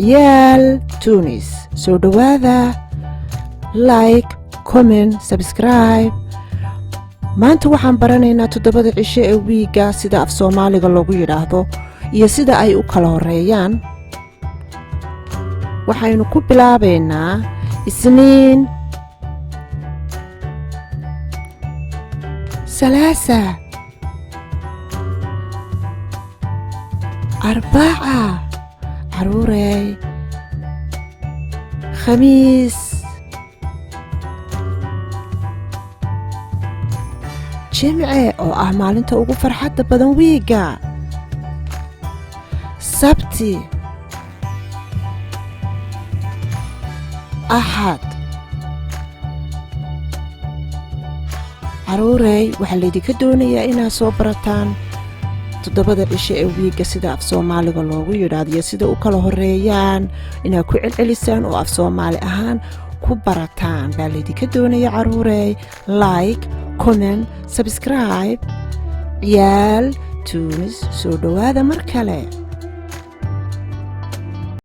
ciyaal tunis soo dhowaada like comment subscribe maanta waxaan baranaynaa 7 cisho ee wiiga sida af Soomaaliga loogu yiraahdo iyo sida ay u kala horeeyaan waxaynu ku bilaabeynaa isniin ثلاثة أربعة عروري خميس جمعة أو أعمال أنت أقول فرحة بدن ويقع سبتي أحد عروري waxaa laydinka doonayaa inaad soo barataan 7 cisho ee wiiga sida af Soomaaliga loogu yiraahdo iyo sida u kala horeeyaan inaad ku celcelisaan oo af Soomaali ahaan ku barataan baa laydinka doonayaa caruurey like comment subscribe ciyaal tunis soo dhowaada mar kale